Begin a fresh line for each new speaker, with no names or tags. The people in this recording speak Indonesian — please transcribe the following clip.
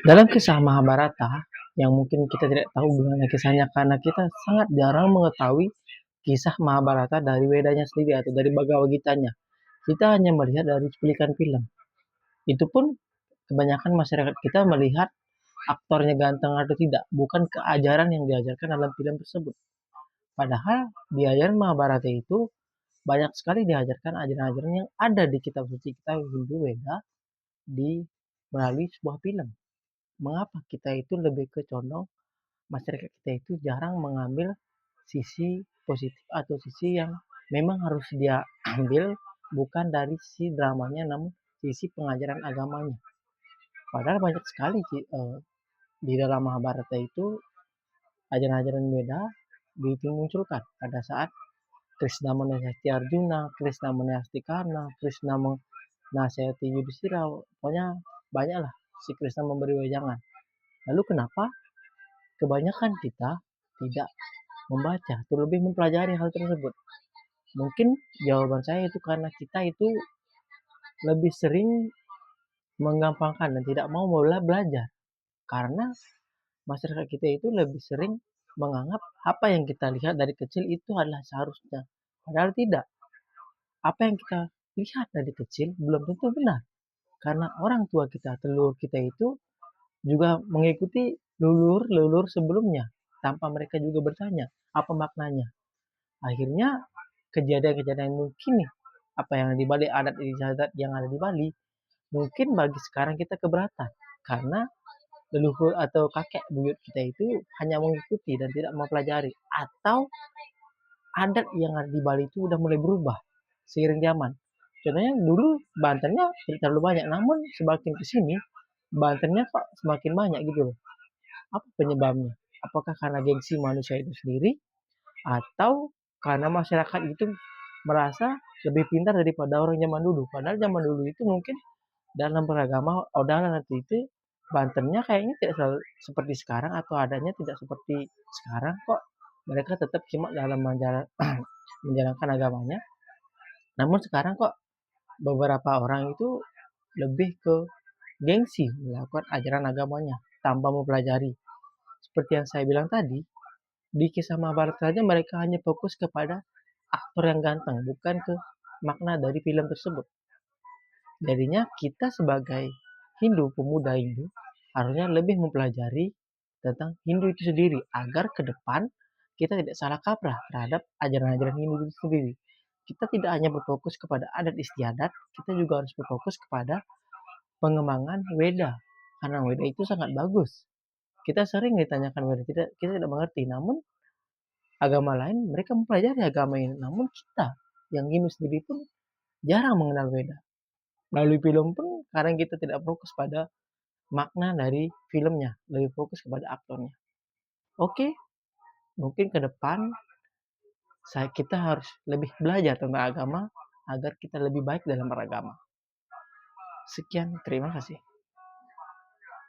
Dalam kisah Mahabharata, yang mungkin kita tidak tahu gimana kisahnya karena kita sangat jarang mengetahui kisah Mahabharata dari Wedanya sendiri atau dari Bhagavad Gitanya. Kita hanya melihat dari cuplikan film. Itu pun kebanyakan masyarakat kita melihat aktornya ganteng atau tidak, bukan keajaran yang diajarkan dalam film tersebut. Padahal di ajaran Mahabharata itu banyak sekali diajarkan ajaran-ajaran yang ada di kitab suci kita Hindu Weda di melalui sebuah film. Mengapa kita itu lebih ke condong masyarakat kita itu jarang mengambil sisi positif atau sisi yang memang harus dia ambil, bukan dari sisi dramanya namun sisi pengajaran agamanya. Padahal banyak sekali di dalam Mahabharata itu ajaran-ajaran beda dimunculkan pada saat Krishna menasihati Arjuna, Krishna menasihati Karna, Krishna menasihati Yudhishthira. Pokoknya banyaklah si Krishna memberi wejangan. Lalu kenapa kebanyakan kita tidak membaca atau lebih mempelajari hal tersebut? Mungkin jawaban saya itu karena kita itu lebih sering menggampangkan dan tidak mau belajar. Karena masyarakat kita itu lebih sering menganggap apa yang kita lihat dari kecil itu adalah seharusnya. Padahal tidak. Apa yang kita lihat dari kecil belum tentu benar. Karena orang tua kita, leluhur kita itu juga mengikuti leluhur sebelumnya tanpa mereka juga bertanya apa maknanya. Akhirnya kejadian-kejadian mungkin nih, apa yang di balik adat istiadat yang ada di Bali, mungkin bagi sekarang kita keberatan karena leluhur atau kakek buyut kita itu hanya mengikuti dan tidak mempelajari, atau adat yang ada di Bali itu udah mulai berubah seiring zaman. Contohnya dulu Bantennya tidak terlalu banyak, namun semakin ke sini Bantennya kok semakin banyak gitu loh. Apa penyebabnya? Apakah karena gengsi manusia itu sendiri atau karena masyarakat itu merasa lebih pintar daripada orang zaman dulu? Padahal zaman dulu itu mungkin dalam beragama Odala nanti itu Bantennya kayaknya tidak selalu seperti sekarang atau adanya tidak seperti sekarang kok. Mereka tetap simak dalam menjalankan agamanya. Namun sekarang kok beberapa orang itu lebih ke gengsi melakukan ajaran agamanya tanpa mempelajari. Seperti yang saya bilang tadi, di kisah Mahabharata saja mereka hanya fokus kepada aktor yang ganteng, bukan ke makna dari film tersebut. Jadinya kita sebagai Hindu, pemuda Hindu, harusnya lebih mempelajari tentang Hindu itu sendiri agar ke depan kita tidak salah kaprah terhadap ajaran-ajaran Hindu itu sendiri. Kita tidak hanya berfokus kepada adat istiadat, kita juga harus berfokus kepada pengembangan Weda. Karena Weda itu sangat bagus. Kita sering ditanyakan Weda, kita tidak mengerti. Namun agama lain mereka mempelajari agama ini. Namun kita yang Hindu sendiri pun jarang mengenal Weda. Melalui film pun kadang kita tidak fokus pada makna dari filmnya, lebih fokus kepada aktornya. Oke, mungkin ke depan kita harus lebih belajar tentang agama agar kita lebih baik dalam beragama. Sekian, terima kasih.